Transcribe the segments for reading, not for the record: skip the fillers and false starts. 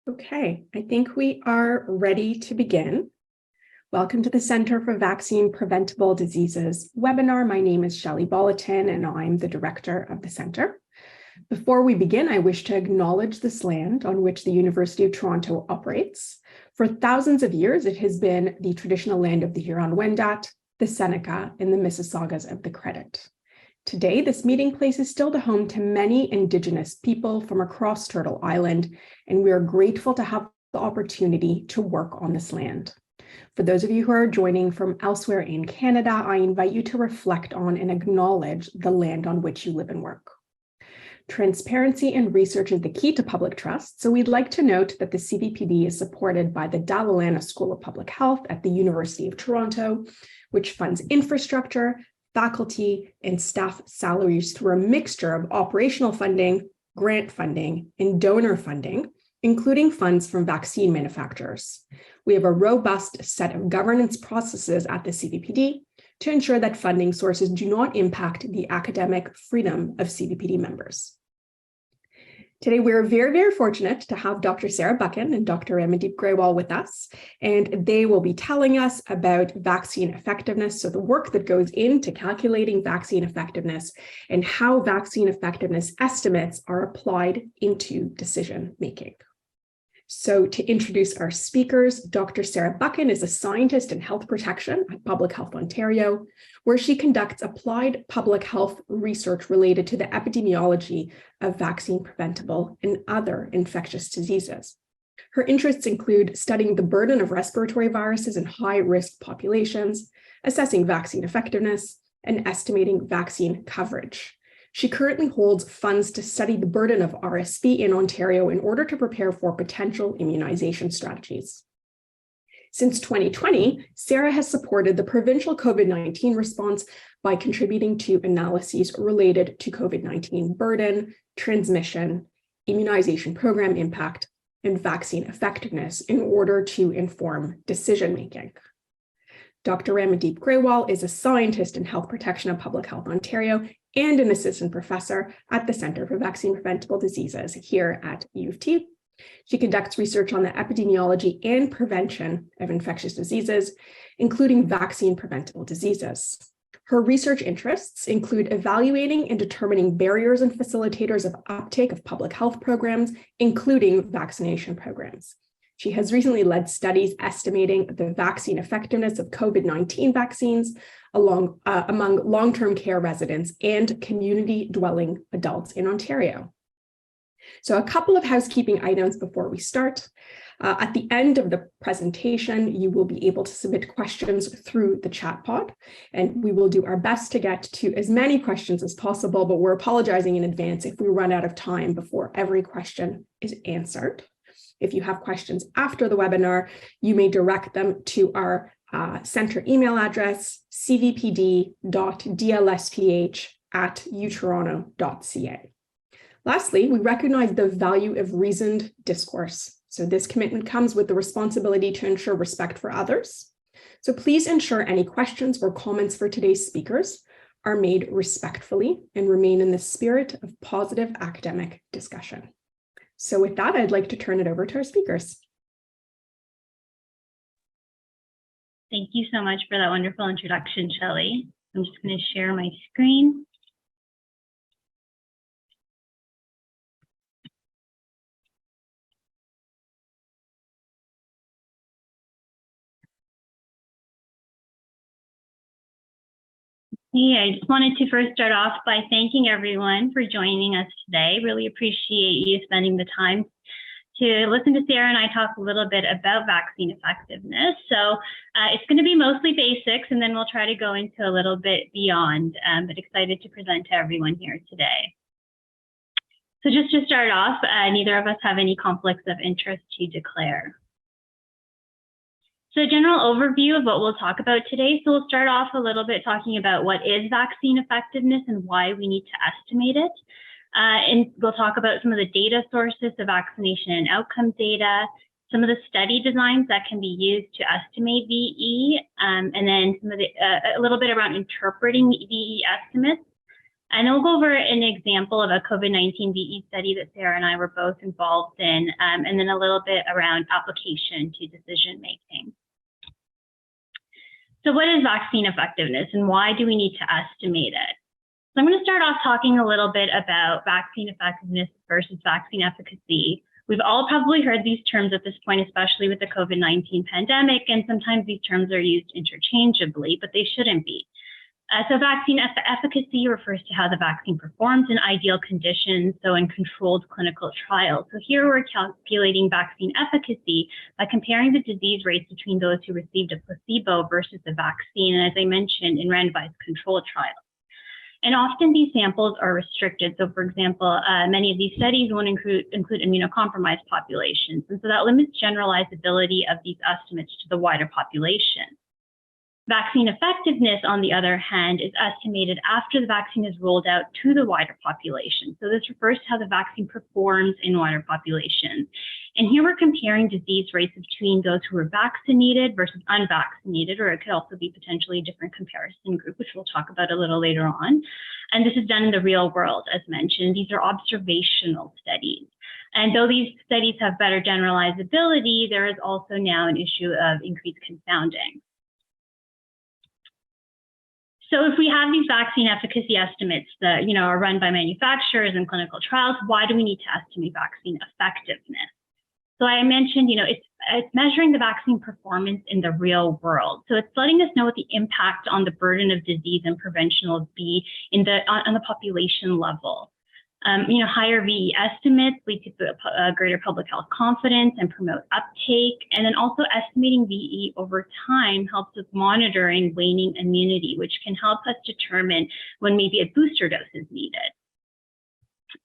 Okay, I think we are ready to begin. Welcome to the Center for Vaccine Preventable Diseases webinar. My name is Shelley Bolleton, and I'm the director of the center. Before we begin, I wish to acknowledge this land on which the University of Toronto operates. For thousands of years, it has been the traditional land of the Huron-Wendat, the Seneca, and the Mississaugas of the Credit. Today, this meeting place is still the home to many Indigenous people from across Turtle Island, and we are grateful to have the opportunity to work on this land. For those of you who are joining from elsewhere in Canada, I invite you to reflect on and acknowledge the land on which you live and work. Transparency and research is the key to public trust, so we'd like to note that the CVPD is supported by the Dalla Lana School of Public Health at the University of Toronto, which funds infrastructure, faculty, and staff salaries through a mixture of operational funding, grant funding, and donor funding, including funds from vaccine manufacturers. We have a robust set of governance processes at the CVPD to ensure that funding sources do not impact the academic freedom of CVPD members. Today, we're very, very fortunate to have Dr. Sarah Buchan and Dr. Ramandip Grewal with us, and they will be telling us about vaccine effectiveness, so the work that goes into calculating vaccine effectiveness and how vaccine effectiveness estimates are applied into decision-making. So to introduce our speakers, Dr. Sarah Buchan is a scientist in health protection at Public Health Ontario, where she conducts applied public health research related to the epidemiology of vaccine preventable and other infectious diseases. Her interests include studying the burden of respiratory viruses in high-risk populations, assessing vaccine effectiveness, and estimating vaccine coverage. She currently holds funds to study the burden of RSV in Ontario in order to prepare for potential immunization strategies. Since 2020, Sarah has supported the provincial COVID-19 response by contributing to analyses related to COVID-19 burden, transmission, immunization program impact, and vaccine effectiveness in order to inform decision-making. Dr. Ramandip Grewal is a scientist in health protection at Public Health Ontario and an assistant professor at the Center for Vaccine Preventable Diseases here at U of T. She conducts research on the epidemiology and prevention of infectious diseases, including vaccine preventable diseases. Her research interests include evaluating and determining barriers and facilitators of uptake of public health programs, including vaccination programs. She has recently led studies estimating the vaccine effectiveness of COVID-19 vaccines among long-term care residents and community-dwelling adults in Ontario. So a couple of housekeeping items before we start. At the end of the presentation, you will be able to submit questions through the chat pod, and we will do our best to get to as many questions as possible, but we're apologizing in advance if we run out of time before every question is answered. If you have questions after the webinar, you may direct them to our center email address, cvpd.dlsph@utoronto.ca. Lastly, we recognize the value of reasoned discourse. So this commitment comes with the responsibility to ensure respect for others. So please ensure any questions or comments for today's speakers are made respectfully and remain in the spirit of positive academic discussion. So with that, I'd like to turn it over to our speakers. Thank you so much for that wonderful introduction, Shelley. I'm just going to share my screen. I just wanted to first start off by thanking everyone for joining us today. Really appreciate you spending the time to listen to Sarah and I talk a little bit about vaccine effectiveness. So it's going to be mostly basics, and then we'll try to go into a little bit beyond, but excited to present to everyone here today. So just to start off, neither of us have any conflicts of interest to declare. So a general overview of what we'll talk about today. So we'll start off a little bit talking about what is vaccine effectiveness and why we need to estimate it. And we'll talk about some of the data sources, the vaccination and outcome data, some of the study designs that can be used to estimate VE, and then some of the, a little bit around interpreting VE estimates, And we'll go over an example of a COVID-19 VE study that Sarah and I were both involved in, and then a little bit around application to decision making. So what is vaccine effectiveness and why do we need to estimate it? So I'm going to start off talking a little bit about vaccine effectiveness versus vaccine efficacy. We've all probably heard these terms at this point, especially with the COVID-19 pandemic, and sometimes these terms are used interchangeably, but they shouldn't be. So vaccine efficacy refers to how the vaccine performs in ideal conditions, so in controlled clinical trials. So here we're calculating vaccine efficacy by comparing the disease rates between those who received a placebo versus the vaccine, and as I mentioned, in randomized controlled trials. And often these samples are restricted. So for example, many of these studies won't include immunocompromised populations. And so that limits generalizability of these estimates to the wider population. Vaccine effectiveness, on the other hand, is estimated after the vaccine is rolled out to the wider population. So this refers to how the vaccine performs in wider populations. And here we're comparing disease rates between those who were vaccinated versus unvaccinated, or it could also be potentially a different comparison group, which we'll talk about a little later on. And this is done in the real world, as mentioned. These are observational studies. And though these studies have better generalizability, there is also now an issue of increased confounding. So if we have these vaccine efficacy estimates that are run by manufacturers and clinical trials, why do we need to estimate vaccine effectiveness? So I mentioned, it's measuring the vaccine performance in the real world. So it's letting us know what the impact on the burden of disease and prevention will be on the population level. Higher VE estimates lead to greater public health confidence and promote uptake. And then also estimating VE over time helps with monitoring waning immunity, which can help us determine when maybe a booster dose is needed.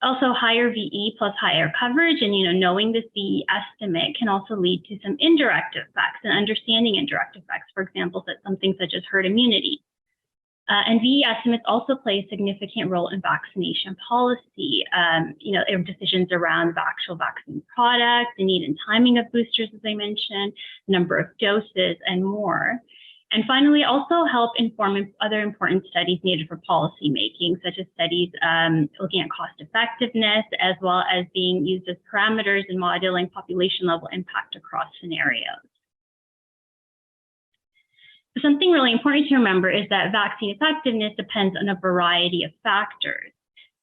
Also, higher VE plus higher coverage and knowing this VE estimate can also lead to some indirect effects and understanding indirect effects, for example, something such as herd immunity. And VE estimates also play a significant role in vaccination policy. Decisions around the actual vaccine product, the need and timing of boosters, as I mentioned, number of doses, and more. And finally, also help inform other important studies needed for policy making, such as studies looking at cost effectiveness, as well as being used as parameters in modeling population level impact across scenarios. Something really important to remember is that vaccine effectiveness depends on a variety of factors.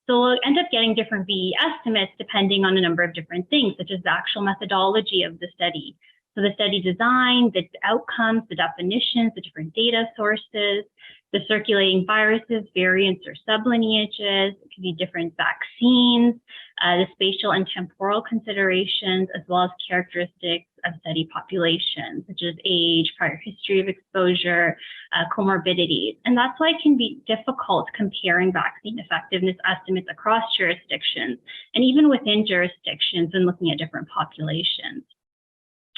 So we'll end up getting different VE estimates depending on a number of different things, such as the actual methodology of the study. So the study design, the outcomes, the definitions, the different data sources, the circulating viruses, variants or sublineages, it could be different vaccines, the spatial and temporal considerations, as well as characteristics of study populations, such as age, prior history of exposure, comorbidities. And that's why it can be difficult comparing vaccine effectiveness estimates across jurisdictions and even within jurisdictions and looking at different populations.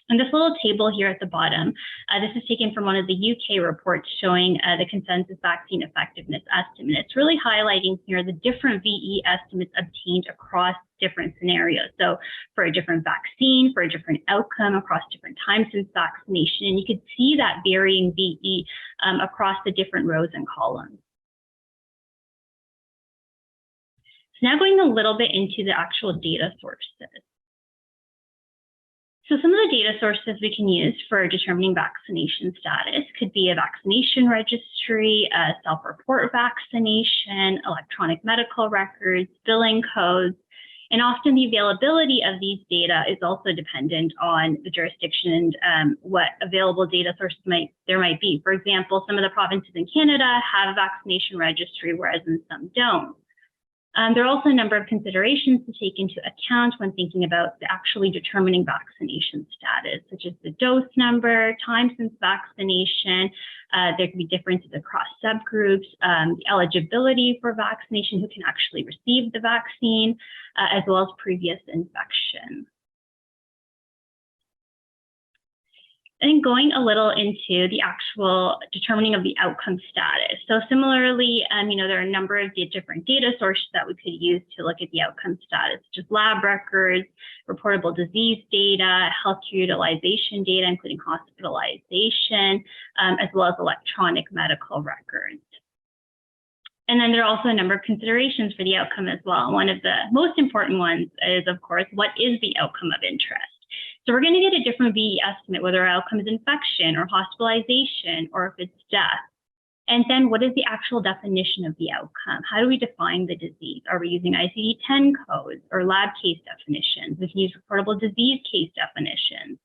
And this little table here at the bottom, this is taken from one of the UK reports showing the consensus vaccine effectiveness estimate. It's really highlighting here the different VE estimates obtained across different scenarios. So for a different vaccine, for a different outcome, across different times since vaccination. And you could see that varying VE across the different rows and columns. So now going a little bit into the actual data sources. So some of the data sources we can use for determining vaccination status could be a vaccination registry, a self-report vaccination, electronic medical records, billing codes, and often the availability of these data is also dependent on the jurisdiction and what available data sources there might be. For example, some of the provinces in Canada have a vaccination registry, whereas some don't. There are also a number of considerations to take into account when thinking about actually determining vaccination status, such as the dose number, time since vaccination. There can be differences across subgroups, the eligibility for vaccination, who can actually receive the vaccine, as well as previous infection. And going a little into the actual determining of the outcome status. So similarly, there are a number of different data sources that we could use to look at the outcome status, such as lab records, reportable disease data, healthcare utilization data, including hospitalization, as well as electronic medical records. And then there are also a number of considerations for the outcome as well. One of the most important ones is, of course, what is the outcome of interest? So we're going to get a different VE estimate, whether our outcome is infection or hospitalization, or if it's death. And then what is the actual definition of the outcome? How do we define the disease? Are we using ICD-10 codes or lab case definitions? We can use reportable disease case definitions.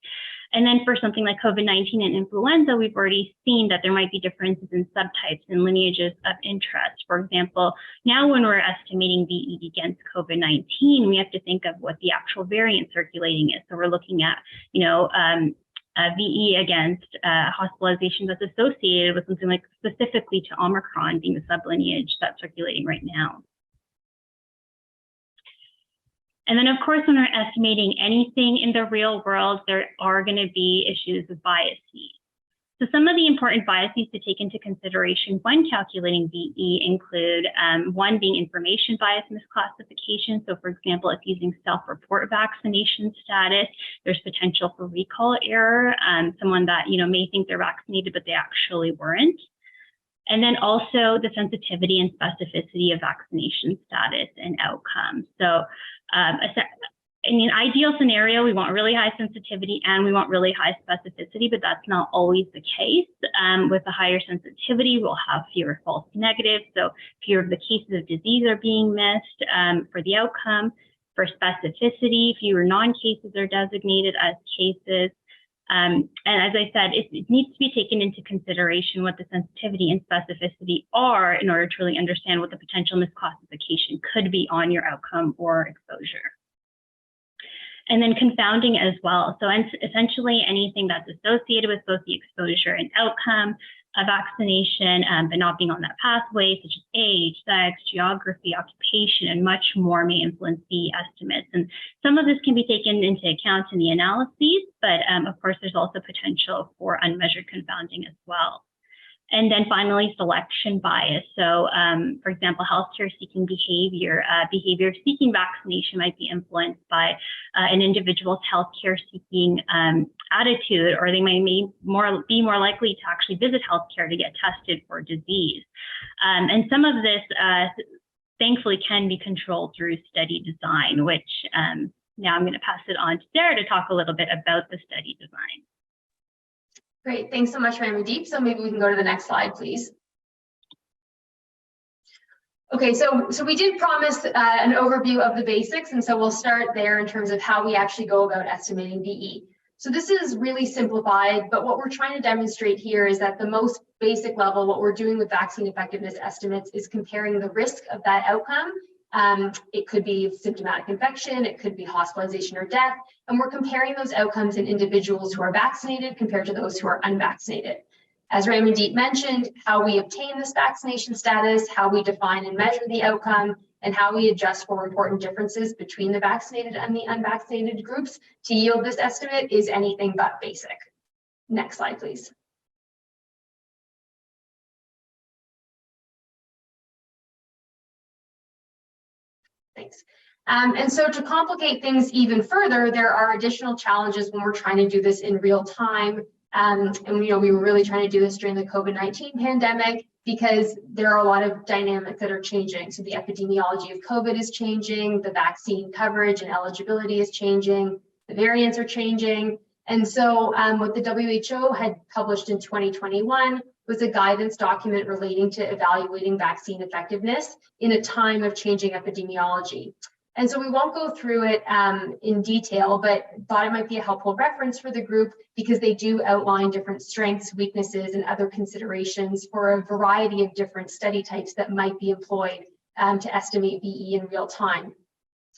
And then for something like COVID-19 and influenza, we've already seen that there might be differences in subtypes and lineages of interest. For example, now when we're estimating VE against COVID-19, we have to think of what the actual variant circulating is. So we're looking at, VE against hospitalization that's associated with something like specifically to Omicron being the sublineage that's circulating right now. And then, of course, when we're estimating anything in the real world, there are going to be issues with biases. So some of the important biases to take into consideration when calculating VE include one being information bias misclassification. So for example, if using self-report vaccination status, there's potential for recall error, someone that may think they're vaccinated, but they actually weren't. And then also the sensitivity and specificity of vaccination status and outcomes. So in an ideal scenario, we want really high sensitivity and we want really high specificity, but that's not always the case. With a higher sensitivity, we'll have fewer false negatives, so fewer of the cases of disease are being missed for the outcome. For specificity, fewer non-cases are designated as cases. And as I said, it needs to be taken into consideration what the sensitivity and specificity are in order to really understand what the potential misclassification could be on your outcome or exposure. And then confounding as well. So essentially anything that's associated with both the exposure and outcome of vaccination, but not being on that pathway, such as age, sex, geography, occupation, and much more may influence the estimates. And some of this can be taken into account in the analyses, but of course, there's also potential for unmeasured confounding as well. And then finally, selection bias. So for example, healthcare seeking behavior, behavior seeking vaccination might be influenced by an individual's healthcare seeking attitude, or they may be more likely to actually visit healthcare to get tested for disease. And some of this, thankfully, can be controlled through study design, which now I'm going to pass it on to Sarah to talk a little bit about the study design. Great, thanks so much, Ramandip. So maybe we can go to the next slide, please. Okay, so we did promise an overview of the basics, and so we'll start there in terms of how we actually go about estimating VE. So this is really simplified, but what we're trying to demonstrate here is that the most basic level, what we're doing with vaccine effectiveness estimates is comparing the risk of that outcome. It could be symptomatic infection, it could be hospitalization or death, and we're comparing those outcomes in individuals who are vaccinated compared to those who are unvaccinated. As Ramandip mentioned, how we obtain this vaccination status, how we define and measure the outcome, and how we adjust for important differences between the vaccinated and the unvaccinated groups to yield this estimate is anything but basic. Next slide, please. Thanks. And so to complicate things even further, there are additional challenges when we're trying to do this in real time. And we were really trying to do this during the COVID-19 pandemic because there are a lot of dynamics that are changing. So the epidemiology of COVID is changing, the vaccine coverage and eligibility is changing, the variants are changing. And so what the WHO had published in 2021 was a guidance document relating to evaluating vaccine effectiveness in a time of changing epidemiology. And so we won't go through it in detail, but thought it might be a helpful reference for the group because they do outline different strengths, weaknesses, and other considerations for a variety of different study types that might be employed to estimate VE in real time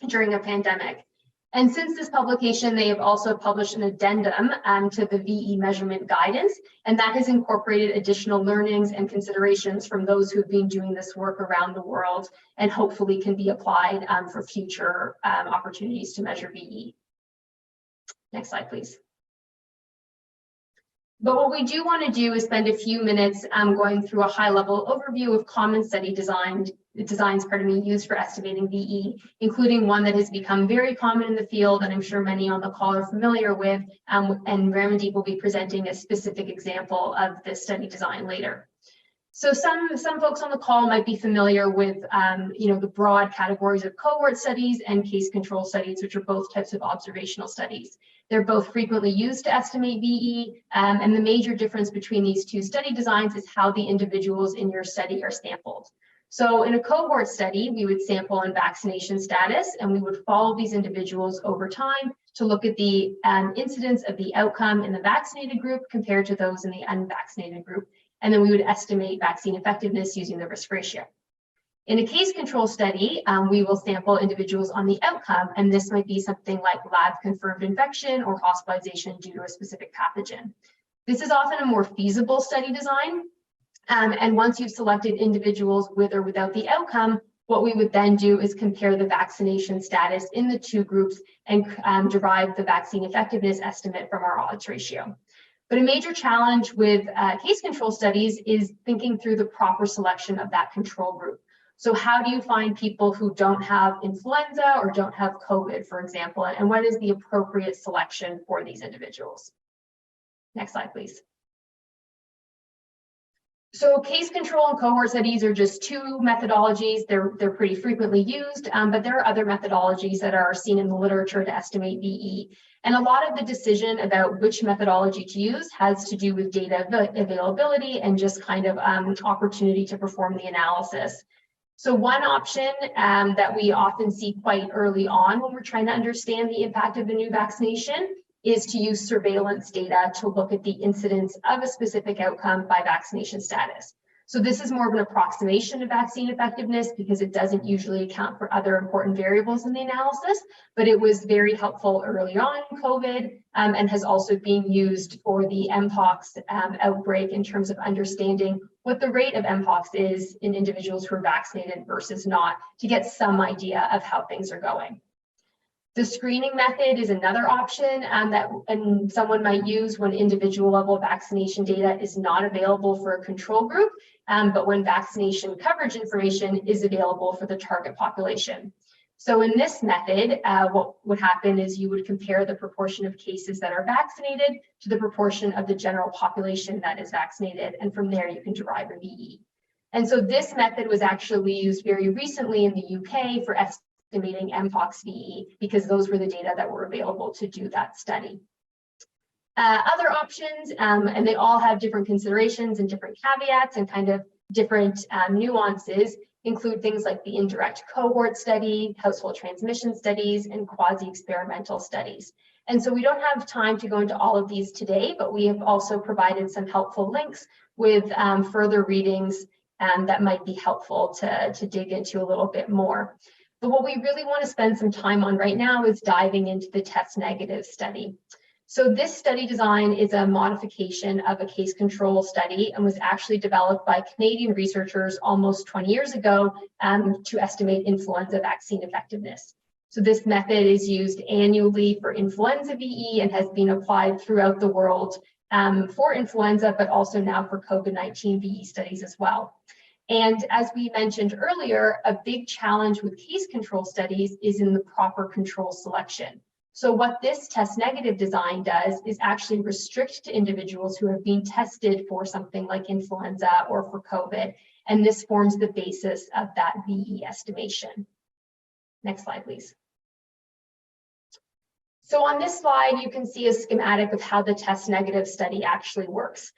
during a pandemic. And since this publication, they have also published an addendum to the VE measurement guidance, and that has incorporated additional learnings and considerations from those who've been doing this work around the world and hopefully can be applied for future opportunities to measure VE. Next slide, please. But what we do want to do is spend a few minutes going through a high-level overview of common study designs used for estimating VE, including one that has become very common in the field, and I'm sure many on the call are familiar with, and Ramandip will be presenting a specific example of this study design later. So some folks on the call might be familiar with the broad categories of cohort studies and case control studies, which are both types of observational studies. They're both frequently used to estimate VE, and the major difference between these two study designs is how the individuals in your study are sampled. So in a cohort study, we would sample on vaccination status, and we would follow these individuals over time to look at the incidence of the outcome in the vaccinated group compared to those in the unvaccinated group. And then we would estimate vaccine effectiveness using the risk ratio. In a case control study, we will sample individuals on the outcome, and this might be something like lab confirmed infection or hospitalization due to a specific pathogen. This is often a more feasible study design. And once you've selected individuals with or without the outcome, what we would then do is compare the vaccination status in the two groups and derive the vaccine effectiveness estimate from our odds ratio. But a major challenge with case control studies is thinking through the proper selection of that control group. So how do you find people who don't have influenza or don't have COVID, for example, and what is the appropriate selection for these individuals? Next slide, please. So case control and cohort studies are just two methodologies. They're pretty frequently used, but there are other methodologies that are seen in the literature to estimate VE. And a lot of the decision about which methodology to use has to do with data availability and just kind of opportunity to perform the analysis. So one option that we often see quite early on when we're trying to understand the impact of a new vaccination is to use surveillance data to look at the incidence of a specific outcome by vaccination status. So this is more of an approximation of vaccine effectiveness because it doesn't usually account for other important variables in the analysis, but it was very helpful early on in COVID and has also been used for the Mpox outbreak in terms of understanding what the rate of Mpox is in individuals who are vaccinated versus not to get some idea of how things are going. The screening method is another option that someone might use when individual level vaccination data is not available for a control group, but when vaccination coverage information is available for the target population. So in this method, what would happen is you would compare the proportion of cases that are vaccinated to the proportion of the general population that is vaccinated, and from there you can derive a VE. And so this method was actually used very recently in the UK for estimating Mpox VE because those were the data that were available to do that study. Other options, and they all have different considerations and different caveats and kind of different nuances, include things like the indirect cohort study, household transmission studies, and quasi-experimental studies. And so we don't have time to go into all of these today, but we have also provided some helpful links with further readings that might be helpful to dig into a little bit more. But what we really want to spend some time on right now is diving into the test negative study. So this study design is a modification of a case control study and was actually developed by Canadian researchers almost 20 years ago to estimate influenza vaccine effectiveness. So this method is used annually for influenza VE and has been applied throughout the world for influenza, but also now for COVID-19 VE studies as well. And as we mentioned earlier, a big challenge with case control studies is in the proper control selection. So what this test negative design does is actually restrict to individuals who have been tested for something like influenza or for COVID, and this forms the basis of that VE estimation. Next slide, please. So on this slide, you can see a schematic of how the test negative study actually works.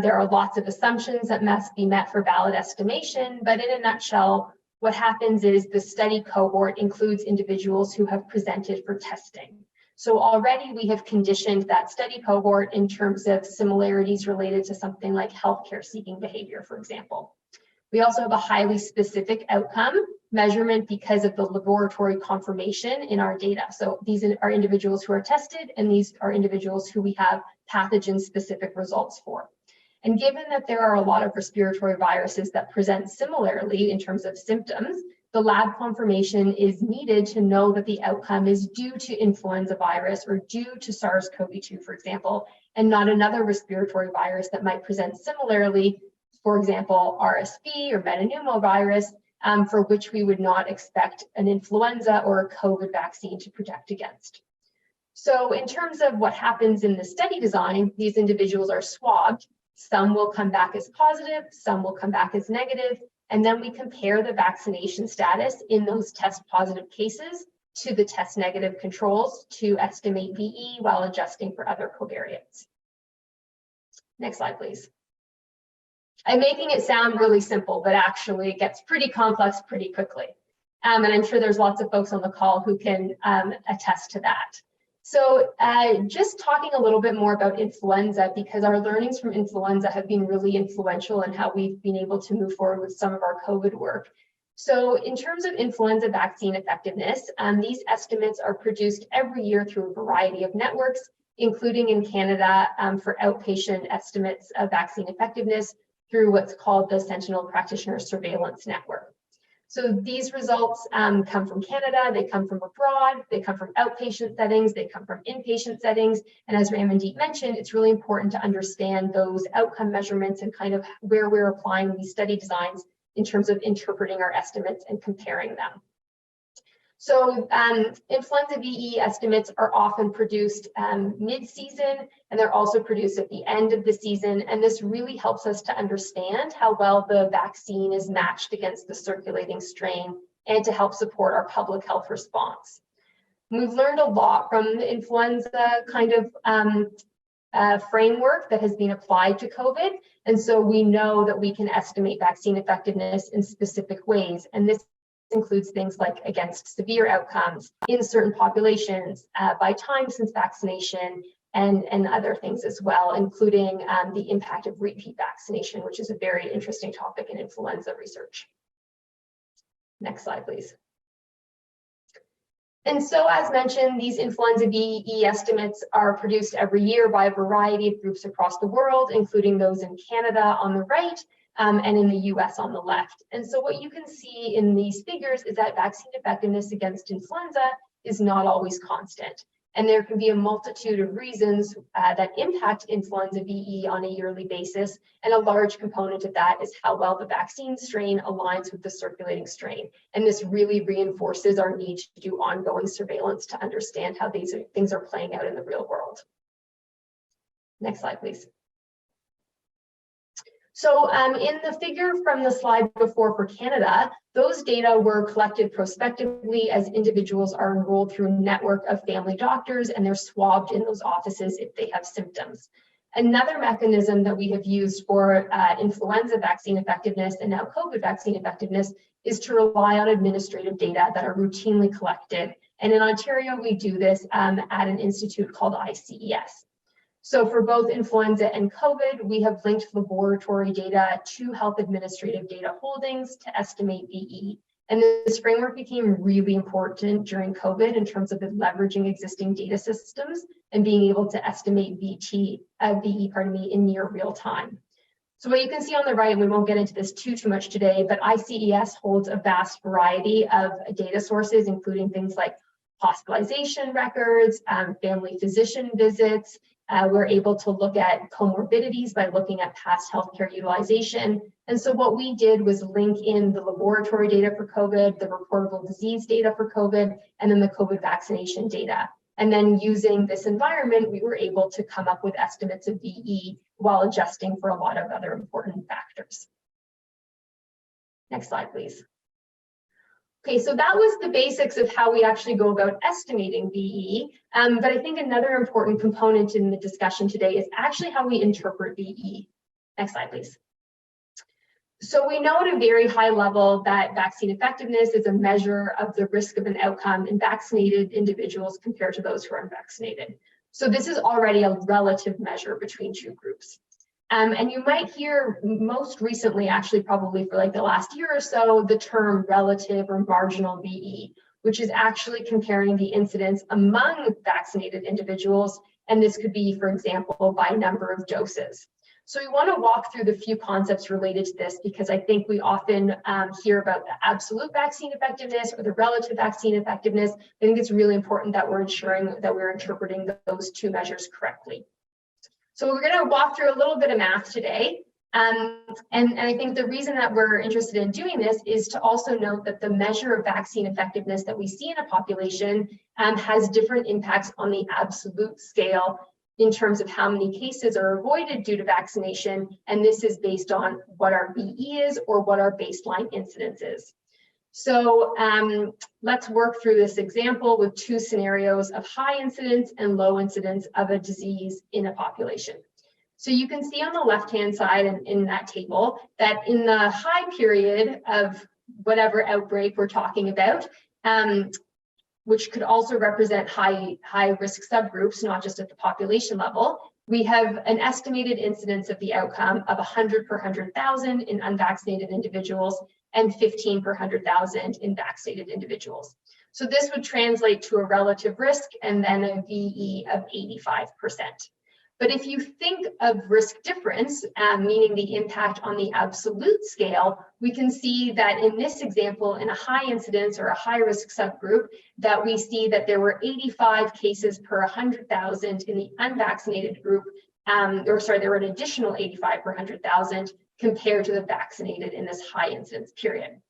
There are lots of assumptions that must be met for valid estimation, but in a nutshell, what happens is the study cohort includes individuals who have presented for testing. So already we have conditioned that study cohort in terms of similarities related to something like healthcare seeking behavior, for example. We also have a highly specific outcome measurement because of the laboratory confirmation in our data. So these are individuals who are tested, and these are individuals who we have pathogen-specific results for. And given that there are a lot of respiratory viruses that present similarly in terms of symptoms, the lab confirmation is needed to know that the outcome is due to influenza virus or due to SARS-CoV-2, for example, and not another respiratory virus that might present similarly, for example, RSV or metapneumovirus, for which we would not expect an influenza or a COVID vaccine to protect against. So in terms of what happens in the study design, these individuals are swabbed, Some will come back as positive, some will come back as negative, and then we compare the vaccination status in those test positive cases to the test negative controls to estimate VE while adjusting for other covariates. Next slide, please. I'm making it sound really simple, but actually it gets pretty complex pretty quickly. And I'm sure there's lots of folks on the call who can attest to that. So just talking a little bit more about influenza, because our learnings from influenza have been really influential in how we've been able to move forward with some of our COVID work. So in terms of influenza vaccine effectiveness, these estimates are produced every year through a variety of networks, including in Canada for outpatient estimates of vaccine effectiveness through what's called the Sentinel Practitioner Surveillance Network. So these results come from Canada, they come from abroad, they come from outpatient settings, they come from inpatient settings. And as Ramandip mentioned, it's really important to understand those outcome measurements and kind of where we're applying these study designs in terms of interpreting our estimates and comparing them. So influenza VE estimates are often produced mid-season, and they're also produced at the end of the season. And this really helps us to understand how well the vaccine is matched against the circulating strain and to help support our public health response. We've learned a lot from the influenza kind of framework that has been applied to COVID. And so we know that we can estimate vaccine effectiveness in specific ways. And this includes things like against severe outcomes in certain populations, by time since vaccination, and other things as well, including the impact of repeat vaccination, which is a very interesting topic in influenza research. Next slide, please. And so, as mentioned, these influenza VE estimates are produced every year by a variety of groups across the world, including those in Canada on the right, and in the US on the left. And so what you can see in these figures is that vaccine effectiveness against influenza is not always constant. And there can be a multitude of reasons that impact influenza VE on a yearly basis. And a large component of that is how well the vaccine strain aligns with the circulating strain. And this really reinforces our need to do ongoing surveillance to understand how these things are playing out in the real world. Next slide, please. So in the figure from the slide before for Canada, those data were collected prospectively as individuals are enrolled through a network of family doctors, and they're swabbed in those offices if they have symptoms. Another mechanism that we have used for influenza vaccine effectiveness and now COVID vaccine effectiveness is to rely on administrative data that are routinely collected. And in Ontario, we do this at an institute called ICES. So for both influenza and COVID, we have linked laboratory data to health administrative data holdings to estimate VE. And this framework became really important during COVID in terms of leveraging existing data systems and being able to estimate VE in near real time. So what you can see on the right, and we won't get into this too much today, but ICES holds a vast variety of data sources, including things like hospitalization records, family physician visits. We're able to look at comorbidities by looking at past healthcare utilization. And so what we did was link in the laboratory data for COVID, the reportable disease data for COVID, and then the COVID vaccination data. And then using this environment, we were able to come up with estimates of VE while adjusting for a lot of other important factors. Next slide, please. Okay, so that was the basics of how we actually go about estimating VE. But I think another important component in the discussion today is actually how we interpret VE. Next slide, please. So we know at a very high level that vaccine effectiveness is a measure of the risk of an outcome in vaccinated individuals compared to those who are unvaccinated. So this is already a relative measure between two groups. And you might hear most recently, actually probably for like the last year or so, the term relative or marginal VE, which is actually comparing the incidence among vaccinated individuals. And this could be, for example, by number of doses. So we want to walk through the few concepts related to this because I think we often hear about the absolute vaccine effectiveness or the relative vaccine effectiveness. I think it's really important that we're ensuring that we're interpreting those two measures correctly. So we're going to walk through a little bit of math today. And I think the reason that we're interested in doing this is to also note that the measure of vaccine effectiveness that we see in a population has different impacts on the absolute scale in terms of how many cases are avoided due to vaccination, and this is based on what our VE is or what our baseline incidence is. So let's work through this example with two scenarios of high incidence and low incidence of a disease in a population. So you can see on the left-hand side in that table that in the high period of whatever outbreak we're talking about, which could also represent high risk subgroups, not just at the population level, we have an estimated incidence of the outcome of 100 per 100,000 in unvaccinated individuals and 15 per 100,000 in vaccinated individuals. So this would translate to a relative risk and then a VE of 85%. But if you think of risk difference, meaning the impact on the absolute scale, we can see that in this example, in a high incidence or a high risk subgroup, that we see that there were 85 cases per 100,000 in the unvaccinated group, there were an additional 85 per 100,000 compared to the vaccinated in this high incidence period.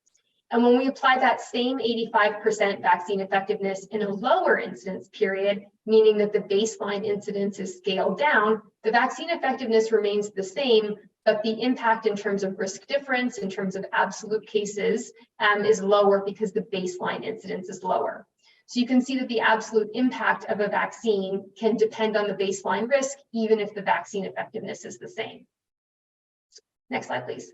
And when we apply that same 85% vaccine effectiveness in a lower incidence period, meaning that the baseline incidence is scaled down, the vaccine effectiveness remains the same, but the impact in terms of risk difference, in terms of absolute cases, is lower because the baseline incidence is lower. So you can see that the absolute impact of a vaccine can depend on the baseline risk, even if the vaccine effectiveness is the same. Next slide, please.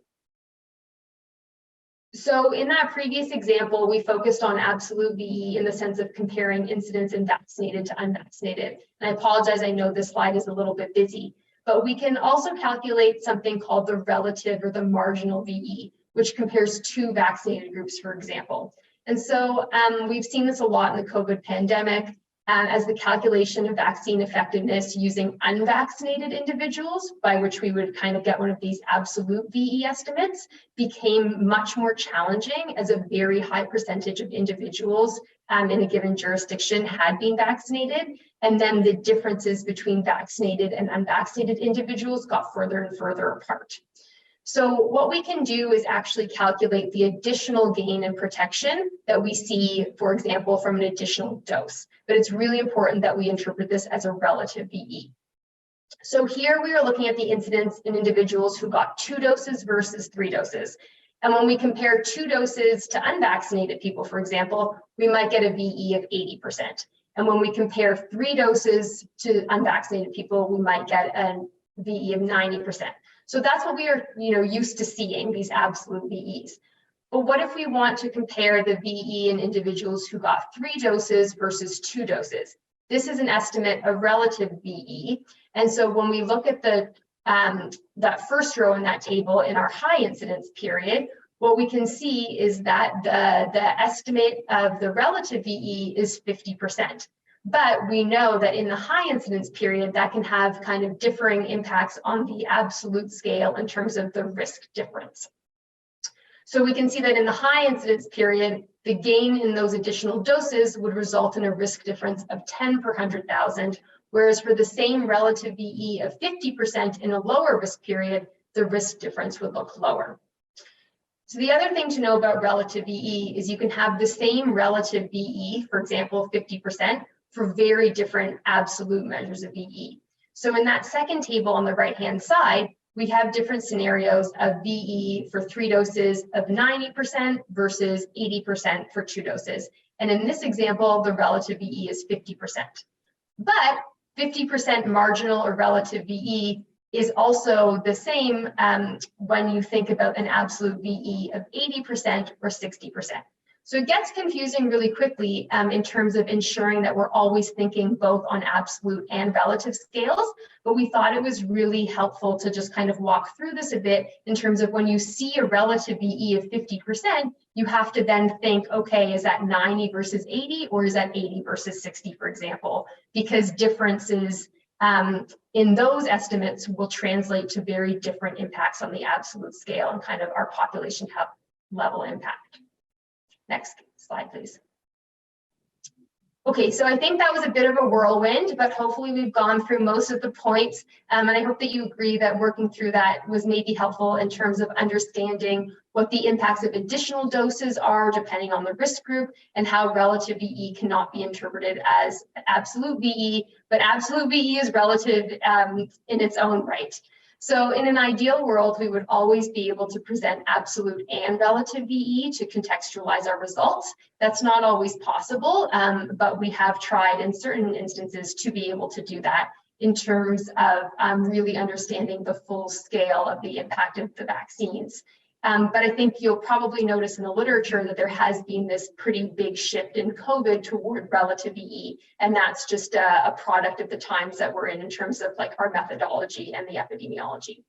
So in that previous example, we focused on absolute VE in the sense of comparing incidence in vaccinated to unvaccinated. And I apologize, I know this slide is a little bit busy, but we can also calculate something called the relative or the marginal VE, which compares two vaccinated groups, for example. And so we've seen this a lot in the COVID pandemic as the calculation of vaccine effectiveness using unvaccinated individuals, by which we would kind of get one of these absolute VE estimates, became much more challenging as a very high percentage of individuals in a given jurisdiction had been vaccinated. And then the differences between vaccinated and unvaccinated individuals got further and further apart. So what we can do is actually calculate the additional gain in protection that we see, for example, from an additional dose. But it's really important that we interpret this as a relative VE. So here we are looking at the incidence in individuals who got 2 doses versus 3 doses. And when we compare 2 doses to unvaccinated people, for example, we might get a VE of 80%. And when we compare 3 doses to unvaccinated people, we might get a VE of 90%. So that's what we are, used to seeing, these absolute VEs. But what if we want to compare the VE in individuals who got 3 doses versus 2 doses? This is an estimate of relative VE. And so when we look at the that first row in that table in our high incidence period, what we can see is that the estimate of the relative VE is 50%. But we know that in the high incidence period, that can have kind of differing impacts on the absolute scale in terms of the risk difference. So we can see that in the high incidence period, the gain in those additional doses would result in a risk difference of 10 per 100,000, whereas for the same relative VE of 50% in a lower risk period, the risk difference would look lower. So the other thing to know about relative VE is you can have the same relative VE, for example, 50%, for very different absolute measures of VE. So in that second table on the right-hand side, we have different scenarios of VE for 3 doses of 90% versus 80% for 2 doses. And in this example, the relative VE is 50%. But 50% marginal or relative VE is also the same when you think about an absolute VE of 80% or 60%. So it gets confusing really quickly in terms of ensuring that we're always thinking both on absolute and relative scales, but we thought it was really helpful to just kind of walk through this a bit in terms of when you see a relative VE of 50%, you have to then think, okay, is that 90 versus 80 or is that 80 versus 60, for example, because differences in those estimates will translate to very different impacts on the absolute scale and kind of our population health level impact. Next slide, please. Okay, so I think that was a bit of a whirlwind, but hopefully we've gone through most of the points. And I hope that you agree that working through that was maybe helpful in terms of understanding what the impacts of additional doses are depending on the risk group, and how relative VE cannot be interpreted as absolute VE, but absolute VE is relative in its own right. So in an ideal world, we would always be able to present absolute and relative VE to contextualize our results. That's not always possible, but we have tried in certain instances to be able to do that in terms of really understanding the full scale of the impact of the vaccines. But I think you'll probably notice in the literature that there has been this pretty big shift in COVID toward relative VE, and that's just a product of the times that we're in terms of like our methodology and the epidemiology.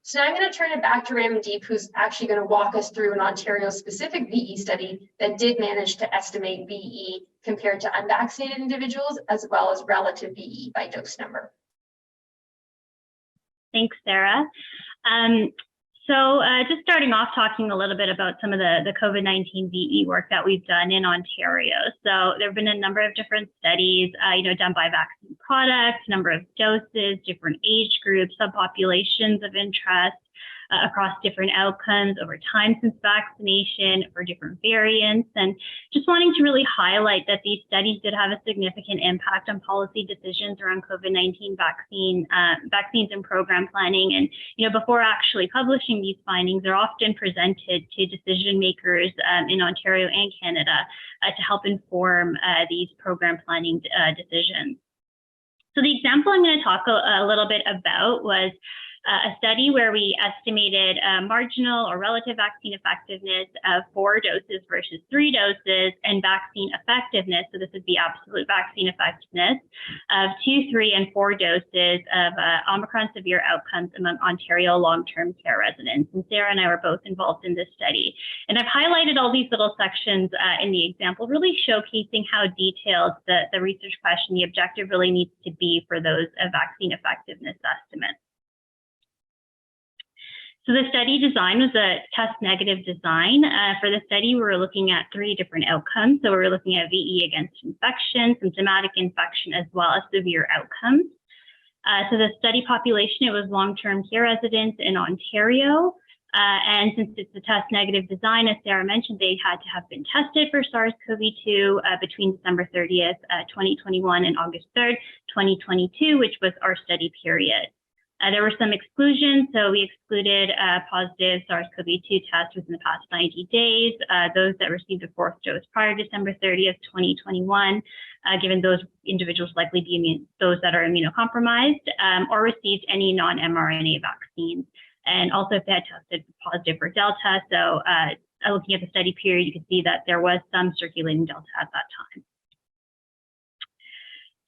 So now I'm going to turn it back to Ramandip, who's actually going to walk us through an Ontario-specific VE study that did manage to estimate VE compared to unvaccinated individuals, as well as relative VE by dose number. Thanks, Sarah. So just starting off talking a little bit about some of the COVID-19 VE work that we've done in Ontario. So there have been a number of different studies, done by vaccine products, number of doses, different age groups, subpopulations of interest, across different outcomes over time since vaccination for different variants, and just wanting to really highlight that these studies did have a significant impact on policy decisions around COVID-19 vaccines and program planning. And before actually publishing these findings, they're often presented to decision makers in Ontario and Canada to help inform these program planning decisions. So the example I'm going to talk a little bit about was a study where we estimated marginal or relative vaccine effectiveness of 4 doses versus 3 doses, and vaccine effectiveness, so this would be absolute vaccine effectiveness, of 2, 3, and 4 doses of Omicron severe outcomes among Ontario long-term care residents. And Sarah and I were both involved in this study. And I've highlighted all these little sections in the example, really showcasing how detailed the research question, the objective really needs to be for those vaccine effectiveness estimates. So the study design was a test negative design. For the study, we were looking at 3 different outcomes. So we were looking at VE against infection, symptomatic infection, as well as severe outcomes. So the study population, it was long-term care residents in Ontario. And since it's a test negative design, as Sarah mentioned, they had to have been tested for SARS-CoV-2 between December 30th, 2021 and August 3rd, 2022, which was our study period. There were some exclusions, so we excluded positive SARS-CoV-2 tests within the past 90 days, those that received a 4th dose prior to December 30th, 2021, given those individuals likely be those that are immunocompromised, or received any non-mRNA vaccines. And also if they had tested positive for Delta. So looking at the study period, you can see that there was some circulating Delta at that time.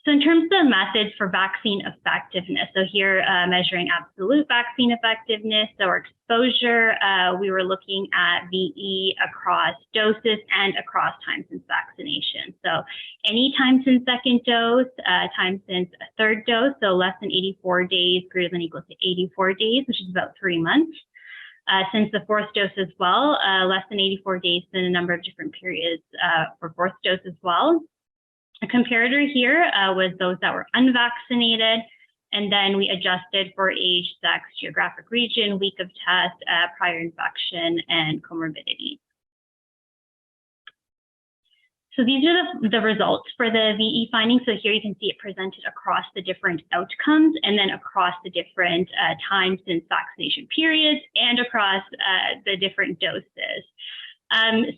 So in terms of the methods for vaccine effectiveness, so here measuring absolute vaccine effectiveness, so our exposure, we were looking at VE across doses and across time since vaccination. So any time since second dose, time since a 3rd dose, so less than 84 days, greater than or equal to 84 days, which is about 3 months. Since the 4th dose as well, less than 84 days in a number of different periods for 4th dose as well. A comparator here was those that were unvaccinated, and then we adjusted for age, sex, geographic region, week of test, prior infection, and comorbidity. So these are the results for the VE findings. So here you can see it presented across the different outcomes and then across the different times since vaccination periods and across the different doses.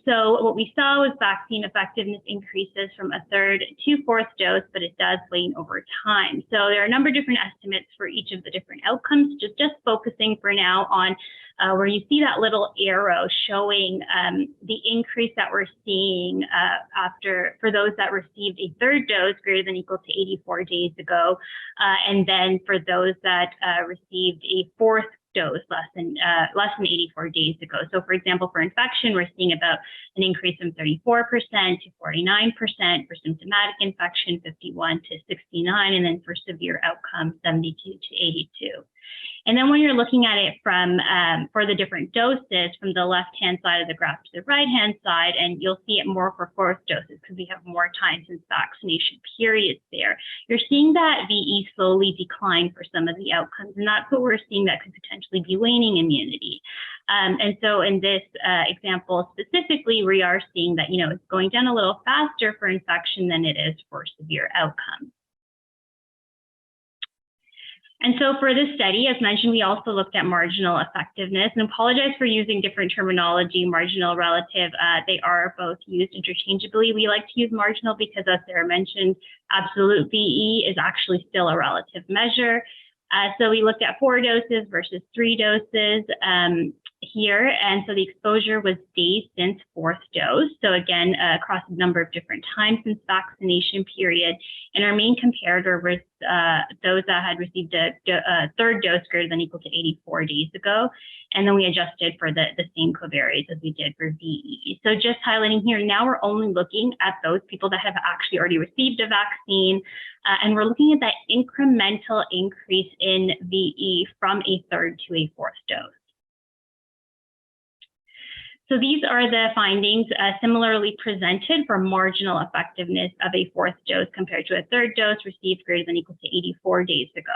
So what we saw was vaccine effectiveness increases from a 3rd to 4th dose, but it does wane over time. So there are a number of different estimates for each of the different outcomes, just focusing for now on where you see that little arrow showing the increase that we're seeing for those that received a 3rd dose greater than or equal to 84 days ago, and then for those that received a 4th dose less than 84 days ago. So for example, for infection, we're seeing about an increase from 34% to 49%, for symptomatic infection, 51 to 69, and then for severe outcomes, 72 to 82. And then when you're looking at it from for the different doses from the left-hand side of the graph to the right-hand side, and you'll see it more for fourth doses because we have more time since vaccination periods there. You're seeing that VE slowly decline for some of the outcomes, and that's what we're seeing that could potentially be waning immunity. And so in this example specifically, we are seeing that, it's going down a little faster for infection than it is for severe outcomes. And so for this study, as mentioned, we also looked at marginal effectiveness, and apologize for using different terminology, marginal, relative. They are both used interchangeably. We like to use marginal because, as Sarah mentioned, absolute VE is actually still a relative measure. So we looked at 4 doses versus 3 doses here. And so the exposure was days since 4th dose. So again, across a number of different times since vaccination period. And our main comparator was those that had received a 3rd dose greater than or equal to 84 days ago. And then we adjusted for the same covariates as we did for VE. So just highlighting here, now we're only looking at those people that have actually already received a vaccine. And we're looking at that incremental increase in VE from a 3rd to a 4th dose. So these are the findings similarly presented for marginal effectiveness of a 4th dose compared to a 3rd dose received greater than or equal to 84 days ago.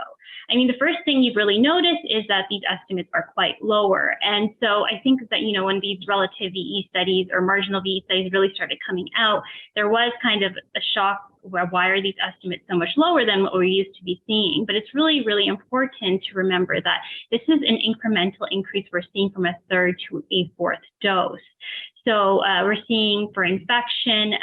I mean, the first thing you've really noticed is that these estimates are quite lower. And so I think that, when these relative VE studies or marginal VE studies really started coming out, there was kind of a shock. Why are these estimates so much lower than what we're used to be seeing? But it's really, really important to remember that this is an incremental increase we're seeing from a 3rd to a 4th dose. So we're seeing for infection,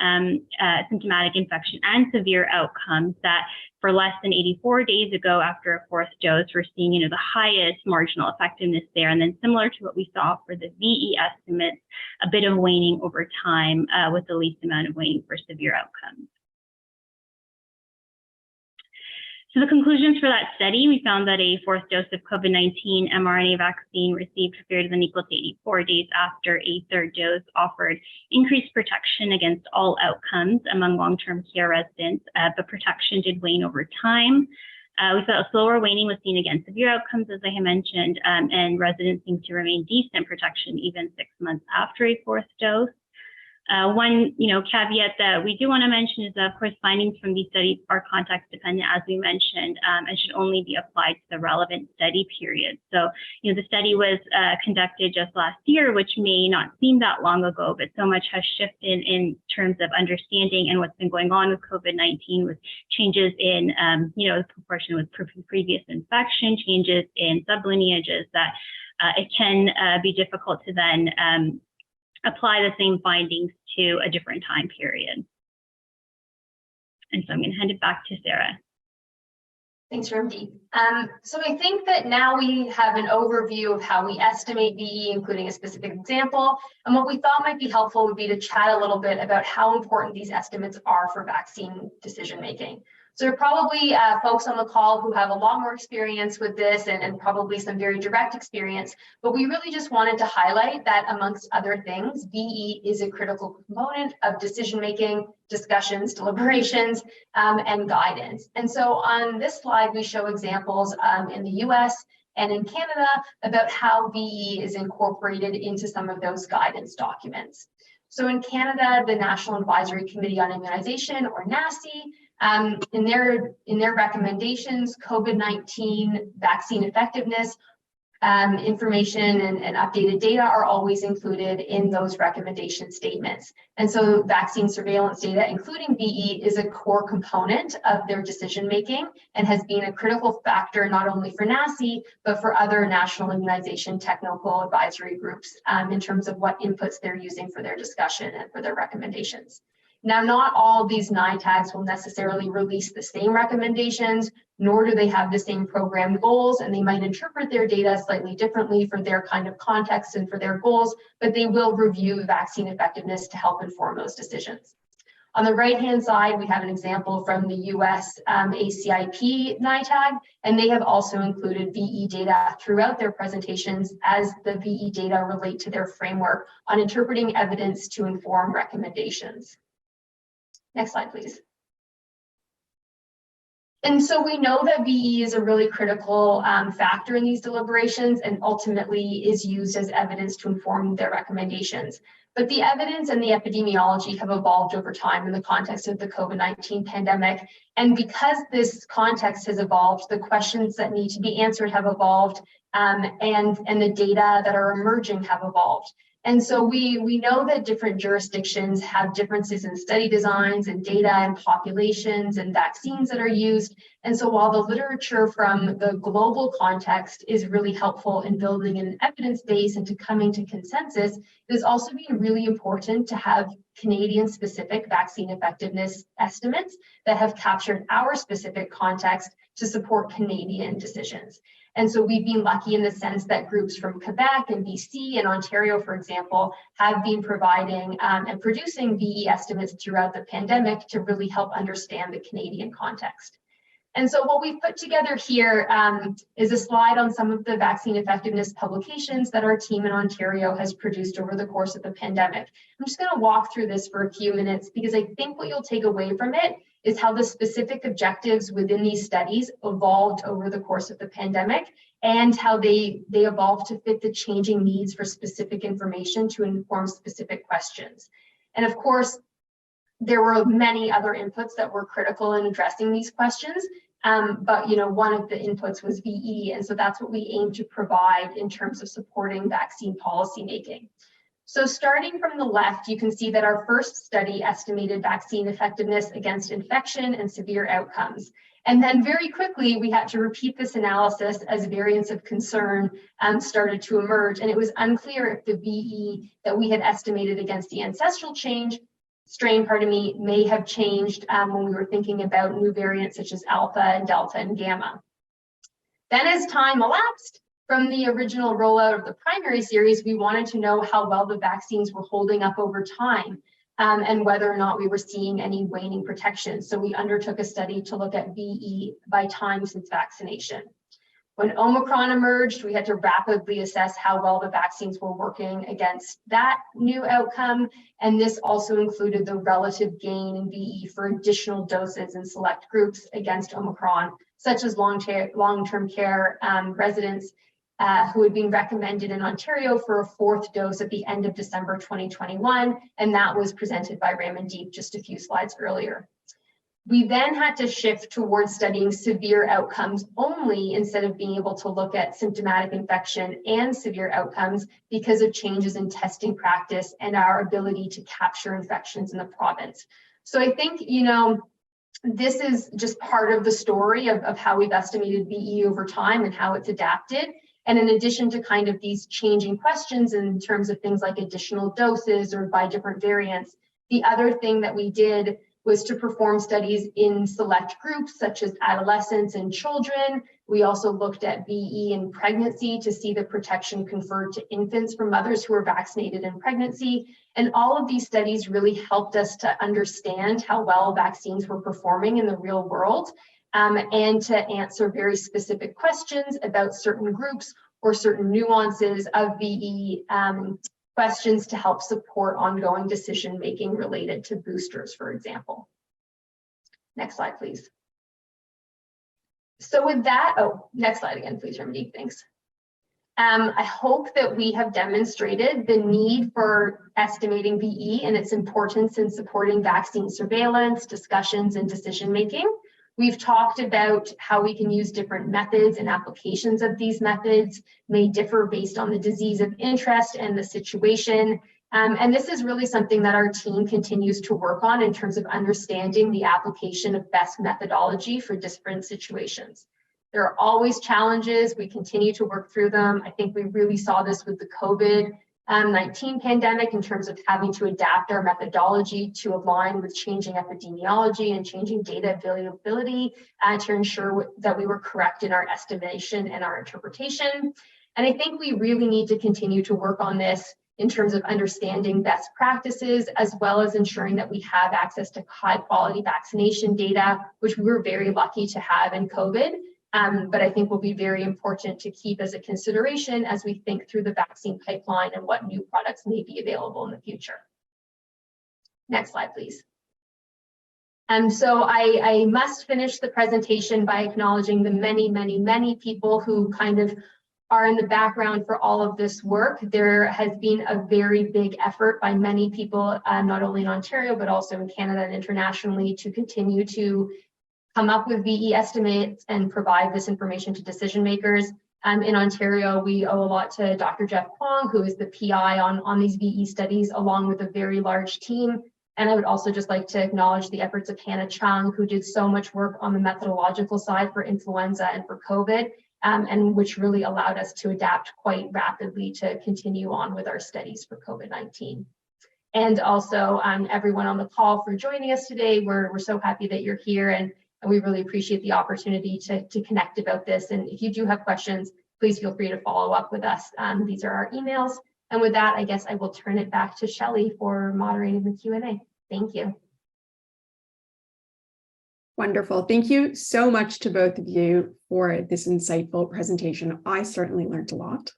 symptomatic infection and severe outcomes that for less than 84 days ago after a 4th dose, we're seeing, the highest marginal effectiveness there. And then similar to what we saw for the VE estimates, a bit of waning over time with the least amount of waning for severe outcomes. So the conclusions for that study, we found that a 4th dose of COVID-19 mRNA vaccine received greater than or equal to 84 days after a 3rd dose offered increased protection against all outcomes among long-term care residents, but protection did wane over time. We saw a slower waning was seen against severe outcomes, as I had mentioned, and residents seemed to remain decent protection even 6 months after a 4th dose. One caveat that we do want to mention is that, of course, findings from these studies are context dependent, as we mentioned, and should only be applied to the relevant study period. So, the study was conducted just last year, which may not seem that long ago, but so much has shifted in terms of understanding and what's been going on with COVID-19, with changes in, the proportion with previous infection, changes in sublineages, that it can be difficult to then apply the same findings to a different time period. And so I'm going to hand it back to Sarah. Thanks, Ramandip. So I think that now we have an overview of how we estimate VE, including a specific example. And what we thought might be helpful would be to chat a little bit about how important these estimates are for vaccine decision-making. So there are probably folks on the call who have a lot more experience with this and probably some very direct experience, but we really just wanted to highlight that amongst other things, VE is a critical component of decision-making, discussions, deliberations, and guidance. And so on this slide, we show examples in the US and in Canada about how VE is incorporated into some of those guidance documents. So in Canada, the National Advisory Committee on Immunization, or NACI, in their recommendations, COVID-19 vaccine effectiveness information and updated data are always included in those recommendation statements. And so vaccine surveillance data, including VE, is a core component of their decision making and has been a critical factor not only for NACI, but for other national immunization technical advisory groups in terms of what inputs they're using for their discussion and for their recommendations. Now, not all these NITAGs will necessarily release the same recommendations, nor do they have the same program goals, and they might interpret their data slightly differently for their kind of context and for their goals, but they will review vaccine effectiveness to help inform those decisions. On the right-hand side, we have an example from the US ACIP NITAG, and they have also included VE data throughout their presentations as the VE data relate to their framework on interpreting evidence to inform recommendations. Next slide, please. And so we know that VE is a really critical factor in these deliberations and ultimately is used as evidence to inform their recommendations. But the evidence and the epidemiology have evolved over time in the context of the COVID-19 pandemic. And because this context has evolved, the questions that need to be answered have evolved, and the data that are emerging have evolved. And so we know that different jurisdictions have differences in study designs and data and populations and vaccines that are used. And so while the literature from the global context is really helpful in building an evidence base and to coming to consensus, it has also been really important to have Canadian-specific vaccine effectiveness estimates that have captured our specific context to support Canadian decisions. And so we've been lucky in the sense that groups from Quebec and BC and Ontario, for example, have been providing and producing VE estimates throughout the pandemic to really help understand the Canadian context. And so what we've put together here is a slide on some of the vaccine effectiveness publications that our team in Ontario has produced over the course of the pandemic. I'm just going to walk through this for a few minutes because I think what you'll take away from it is how the specific objectives within these studies evolved over the course of the pandemic and how they evolved to fit the changing needs for specific information to inform specific questions. And of course, there were many other inputs that were critical in addressing these questions, but one of the inputs was VE, and so that's what we aim to provide in terms of supporting vaccine policy making. So starting from the left, you can see that our first study estimated vaccine effectiveness against infection and severe outcomes. And then very quickly, we had to repeat this analysis as variants of concern started to emerge. And it was unclear if the VE that we had estimated against the ancestral strain, may have changed when we were thinking about new variants such as Alpha and Delta and Gamma. Then as time elapsed, from the original rollout of the primary series, we wanted to know how well the vaccines were holding up over time and whether or not we were seeing any waning protection. So we undertook a study to look at VE by time since vaccination. When Omicron emerged, we had to rapidly assess how well the vaccines were working against that new outcome. And this also included the relative gain in VE for additional doses in select groups against Omicron, such as long-term care residents who had been recommended in Ontario for a fourth dose at the end of December 2021, and that was presented by Ramandip just a few slides earlier. We then had to shift towards studying severe outcomes only instead of being able to look at symptomatic infection and severe outcomes because of changes in testing practice and our ability to capture infections in the province. So I think, this is just part of the story of how we've estimated VE over time and how it's adapted. And in addition to kind of these changing questions in terms of things like additional doses or by different variants, the other thing that we did was to perform studies in select groups such as adolescents and children. We also looked at VE in pregnancy to see the protection conferred to infants from mothers who were vaccinated in pregnancy. And all of these studies really helped us to understand how well vaccines were performing in the real world. And to answer very specific questions about certain groups or certain nuances of VE questions to help support ongoing decision-making related to boosters, for example. Next slide, please. So with that, next slide again, please, Ramandip, thanks. I hope that we have demonstrated the need for estimating VE and its importance in supporting vaccine surveillance, discussions, and decision-making. We've talked about how we can use different methods, and applications of these methods may differ based on the disease of interest and the situation. And this is really something that our team continues to work on in terms of understanding the application of best methodology for different situations. There are always challenges. We continue to work through them. I think we really saw this with the COVID-19 pandemic in terms of having to adapt our methodology to align with changing epidemiology and changing data availability to ensure that we were correct in our estimation and our interpretation. And I think we really need to continue to work on this in terms of understanding best practices, as well as ensuring that we have access to high quality vaccination data, which we were very lucky to have in COVID. But I think will be very important to keep as a consideration as we think through the vaccine pipeline and what new products may be available in the future. Next slide, please. So I must finish the presentation by acknowledging the many people who kind of are in the background for all of this work. There has been a very big effort by many people, not only in Ontario, but also in Canada and internationally, to continue to come up with VE estimates and provide this information to decision makers. In Ontario, we owe a lot to Dr. Jeff Kwong, who is the PI on these VE studies, along with a very large team. And I would also just like to acknowledge the efforts of Hannah Chung, who did so much work on the methodological side for influenza and for COVID, and which really allowed us to adapt quite rapidly to continue on with our studies for COVID-19. And also everyone on the call for joining us today. We're so happy that you're here, and we really appreciate the opportunity to connect about this. And if you do have questions, please feel free to follow up with us. These are our emails. And with that, I guess I will turn it back to Shelley for moderating the Q&A. Thank you. Wonderful. Thank you so much to both of you for this insightful presentation. I certainly learned a lot.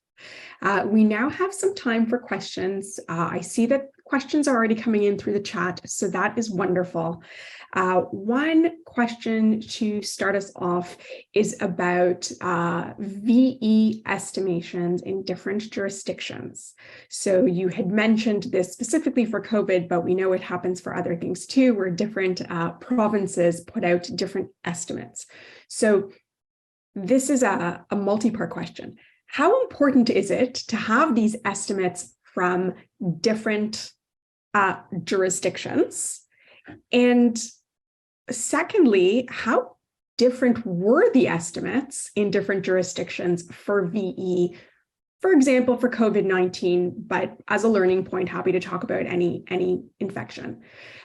We now have some time for questions. I see that questions are already coming in through the chat, so that is wonderful. One question to start us off is about VE estimations in different jurisdictions. So you had mentioned this specifically for COVID, but we know it happens for other things too, where different provinces put out different estimates. So this is a multi-part question. How important is it to have these estimates from different jurisdictions? And secondly, how different were the estimates in different jurisdictions for VE, for example, for COVID-19, but as a learning point, happy to talk about any infection.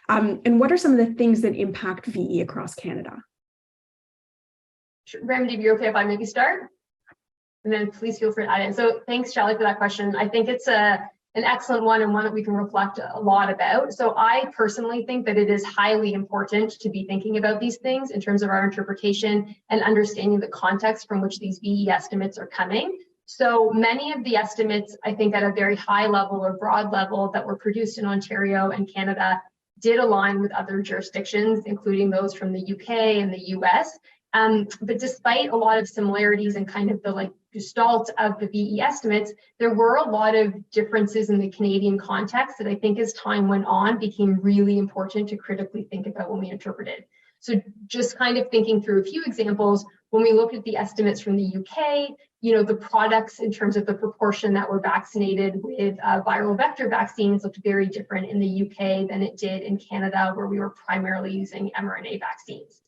And what are some of the things that impact VE across Canada? Sure. Ramandip, you're okay if I maybe start? And then please feel free to add in. So thanks, Shelley, for that question. I think it's an excellent one, and one that we can reflect a lot about. So I personally think that it is highly important to be thinking about these things in terms of our interpretation and understanding the context from which these VE estimates are coming. So many of the estimates, I think at a very high level or broad level that were produced in Ontario and Canada did align with other jurisdictions, including those from the UK and the US. But despite a lot of similarities and kind of the gestalt of the VE estimates, there were a lot of differences in the Canadian context that I think as time went on became really important to critically think about when we interpreted. So just kind of thinking through a few examples, when we looked at the estimates from the UK, the products in terms of the proportion that were vaccinated with viral vector vaccines looked very different in the UK than it did in Canada, where we were primarily using mRNA vaccines.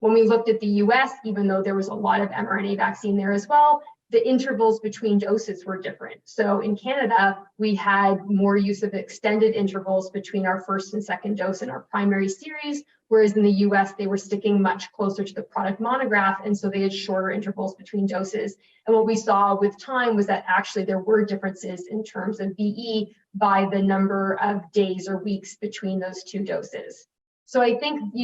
When we looked at the US, even though there was a lot of mRNA vaccine there as well, the intervals between doses were different. So in Canada, we had more use of extended intervals between our first and second dose in our primary series, whereas in the US, they were sticking much closer to the product monograph, and so they had shorter intervals between doses. And what we saw with time was that actually there were differences in terms of VE by the number of days or weeks between those two doses. So I think,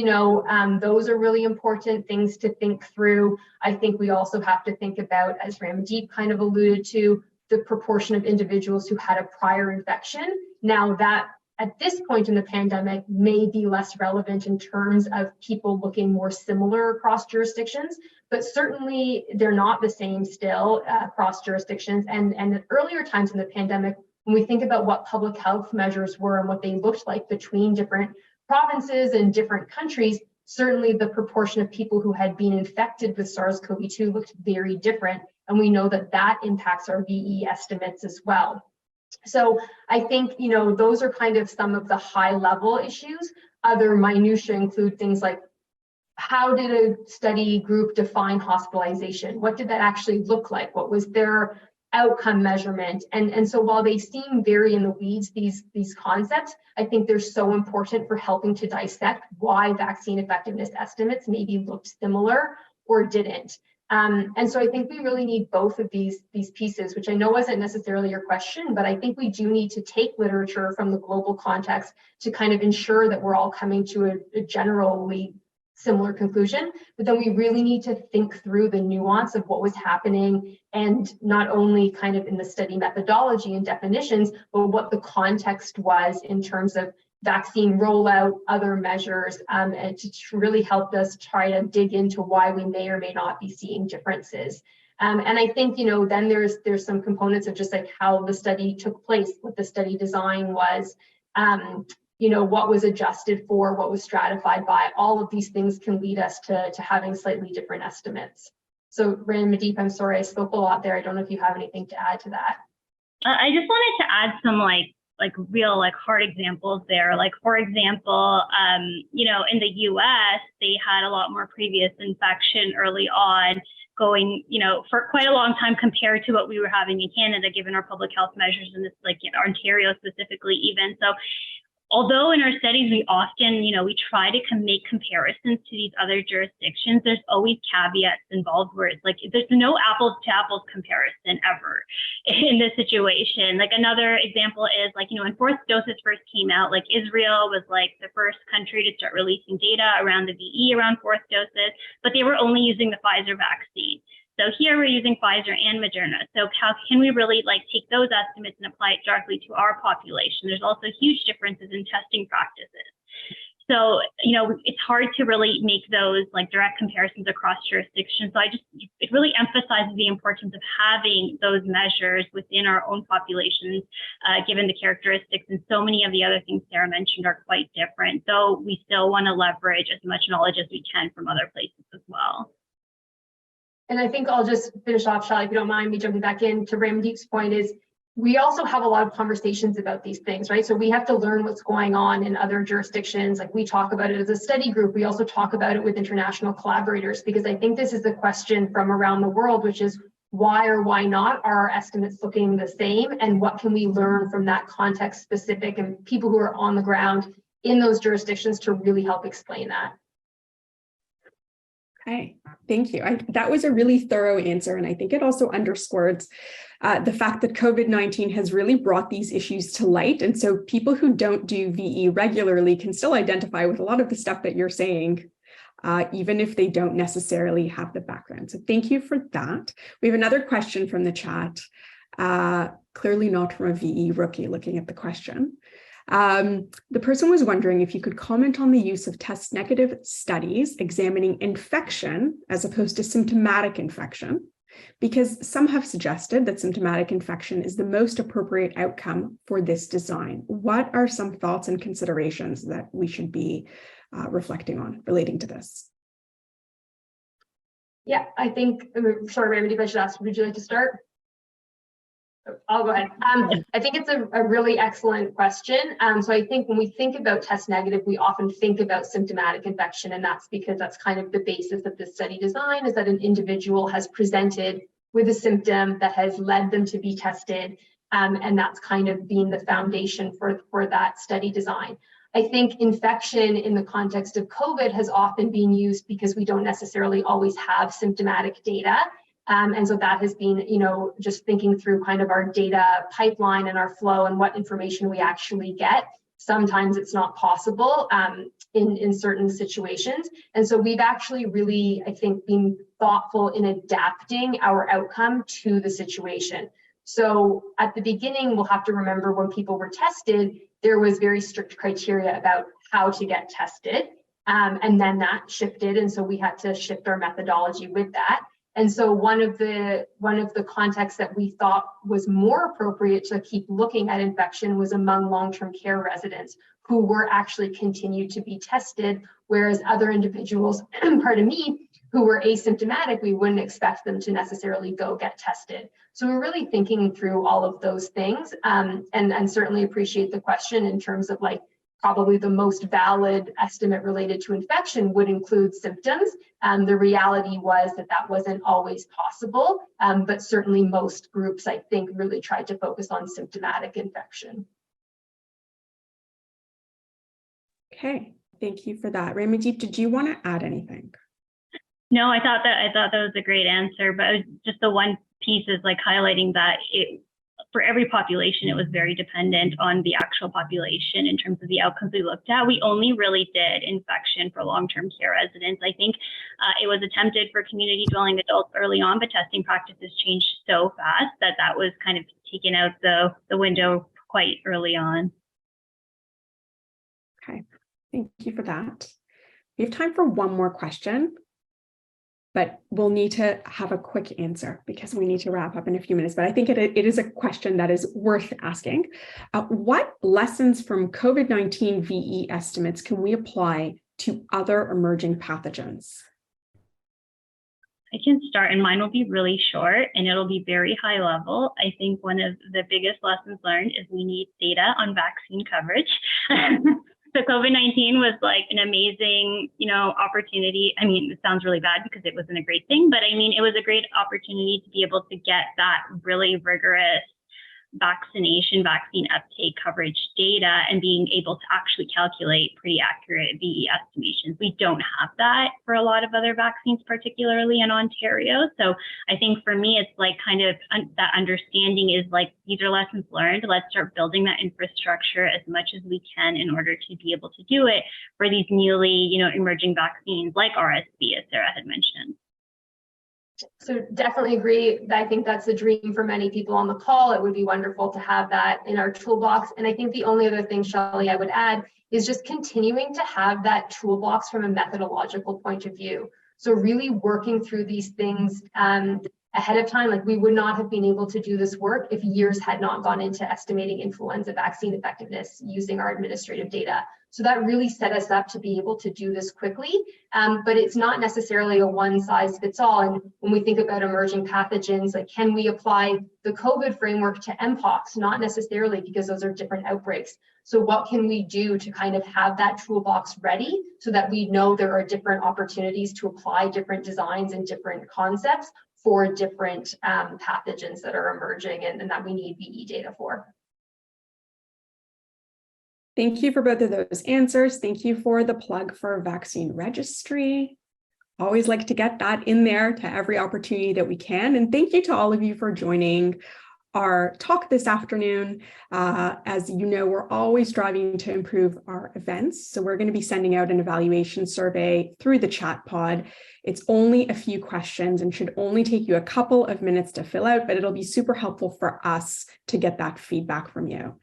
those are really important things to think through. I think we also have to think about, as Ramandip kind of alluded to, the proportion of individuals who had a prior infection. Now that at this point in the pandemic may be less relevant in terms of people looking more similar across jurisdictions, but certainly they're not the same still across jurisdictions. And at earlier times in the pandemic, when we think about what public health measures were and what they looked like between different provinces and different countries, certainly the proportion of people who had been infected with SARS-CoV-2 looked very different. And we know that that impacts our VE estimates as well. So I think, those are kind of some of the high level issues. Other minutiae include things like, how did a study group define hospitalization? What did that actually look like? What was their outcome measurement? And so while they seem very in the weeds, these concepts, I think they're so important for helping to dissect why vaccine effectiveness estimates maybe looked similar or didn't. And so I think we really need both of these pieces, which I know wasn't necessarily your question, but I think we do need to take literature from the global context to kind of ensure that we're all coming to a generally similar conclusion, but then we really need to think through the nuance of what was happening, and not only kind of in the study methodology and definitions, but what the context was in terms of vaccine rollout, other measures, and to really help us try to dig into why we may or may not be seeing differences. And I think, then there's some components of just like how the study took place, what the study design was, what was adjusted for, what was stratified by. All of these things can lead us to having slightly different estimates. So Ramandip, I'm sorry, I spoke a lot there. I don't know if you have anything to add to that. I just wanted to add some real hard examples there. Like, for example, in the US, they had a lot more previous infection early on going, for quite a long time compared to what we were having in Canada, given our public health measures in this, Ontario specifically even. So although in our studies, we often, we try to make comparisons to these other jurisdictions, there's always caveats involved where it's like, there's no apples to apples comparison ever in this situation. Like, another example is when fourth doses first came out, Israel was the first country to start releasing data around the VE around fourth doses, but they were only using the Pfizer vaccine. So here we're using Pfizer and Moderna. So how can we really take those estimates and apply it directly to our population? There's also huge differences in testing practices. So, it's hard to really make those direct comparisons across jurisdictions. So it really emphasizes the importance of having those measures within our own populations, given the characteristics, and so many of the other things Sarah mentioned are quite different. So we still want to leverage as much knowledge as we can from other places as well. And I think I'll just finish off, Shelley, if you don't mind me jumping back in to Ramandip's point, is we also have a lot of conversations about these things, right? So we have to learn what's going on in other jurisdictions. We talk about it as a study group. We also talk about it with international collaborators, because I think this is a question from around the world, which is why or why not are our estimates looking the same? And what can we learn from that context specific and people who are on the ground in those jurisdictions to really help explain that? Okay, thank you. That was a really thorough answer. And I think it also underscores the fact that COVID-19 has really brought these issues to light. And so people who don't do VE regularly can still identify with a lot of the stuff that you're saying, even if they don't necessarily have the background. So thank you for that. We have another question from the chat, clearly not from a VE rookie looking at the question. The person was wondering if you could comment on the use of test negative studies examining infection as opposed to symptomatic infection, because some have suggested that symptomatic infection is the most appropriate outcome for this design. What are some thoughts and considerations that we should be reflecting on relating to this? Yeah, I think, sorry, Ramandip, I should ask, would you like to start? I'll go ahead. I think it's a really excellent question. So I think when we think about test negative, we often think about symptomatic infection, and that's because that's kind of the basis of the study design, is that an individual has presented with a symptom that has led them to be tested, and that's kind of been the foundation for that study design. I think infection in the context of COVID has often been used because we don't necessarily always have symptomatic data. And so that has been, just thinking through kind of our data pipeline and our flow and what information we actually get. Sometimes it's not possible in certain situations. And so we've actually really, I think, been thoughtful in adapting our outcome to the situation. So at the beginning, we'll have to remember when people were tested, there was very strict criteria about how to get tested. And then that shifted. And so we had to shift our methodology with that. And so one of the contexts that we thought was more appropriate to keep looking at infection was among long-term care residents who were actually continued to be tested, whereas other individuals, pardon me, who were asymptomatic, we wouldn't expect them to necessarily go get tested. So we're really thinking through all of those things, and certainly appreciate the question in terms of probably the most valid estimate related to infection would include symptoms. The reality was that wasn't always possible, but certainly most groups, I think, really tried to focus on symptomatic infection. Okay, thank you for that. Ramandip, did you want to add anything? No, I thought that was a great answer, but just the one piece is highlighting that for every population, it was very dependent on the actual population in terms of the outcomes we looked at. We only really did infection for long-term care residents. I think it was attempted for community dwelling adults early on, but testing practices changed so fast that was kind of taken out the window quite early on. Okay, thank you for that. We have time for one more question, but we'll need to have a quick answer because we need to wrap up in a few minutes. But I think it is a question that is worth asking. What lessons from COVID-19 VE estimates can we apply to other emerging pathogens? I can start, and mine will be really short and it'll be very high level. I think one of the biggest lessons learned is we need data on vaccine coverage. So COVID-19 was like an amazing, opportunity. I mean, it sounds really bad because it wasn't a great thing, but I mean, it was a great opportunity to be able to get that really rigorous vaccine uptake coverage data and being able to actually calculate pretty accurate VE estimations. We don't have that for a lot of other vaccines, particularly in Ontario. So I think for me, it's like kind of that understanding is like, these are lessons learned. Let's start building that infrastructure as much as we can in order to be able to do it for these newly, emerging vaccines like RSV, as Sarah had mentioned. So definitely agree. I think that's the dream for many people on the call. It would be wonderful to have that in our toolbox. And I think the only other thing, Shelley, I would add is just continuing to have that toolbox from a methodological point of view. So really working through these things ahead of time. Like, we would not have been able to do this work if years had not gone into estimating influenza vaccine effectiveness using our administrative data. So that really set us up to be able to do this quickly, but it's not necessarily a one size fits all. And when we think about emerging pathogens, like, can we apply the COVID framework to Mpox? Not necessarily, because those are different outbreaks. So what can we do to kind of have that toolbox ready so that we know there are different opportunities to apply different designs and different concepts for different pathogens that are emerging and that we need VE data for? Thank you for both of those answers. Thank you for the plug for vaccine registry. Always like to get that in there to every opportunity that we can. And thank you to all of you for joining our talk this afternoon. As you know, we're always striving to improve our events. So we're going to be sending out an evaluation survey through the chat pod. It's only a few questions and should only take you a couple of minutes to fill out, but it'll be super helpful for us to get that feedback from you.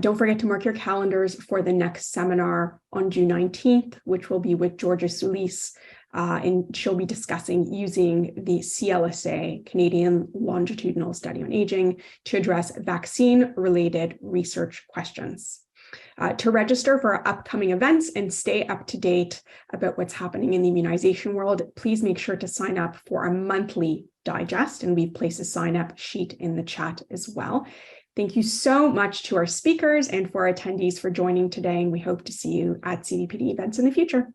Don't forget to mark your calendars for the next seminar on June 19th, which will be with Georgia Solis, and she'll be discussing using the CLSA, Canadian Longitudinal Study on Aging, to address vaccine-related research questions. To register for our upcoming events and stay up to date about what's happening in the immunization world, please make sure to sign up for a monthly digest, and we've placed a sign-up sheet in the chat as well. Thank you so much to our speakers and for our attendees for joining today, and we hope to see you at CVPD events in the future.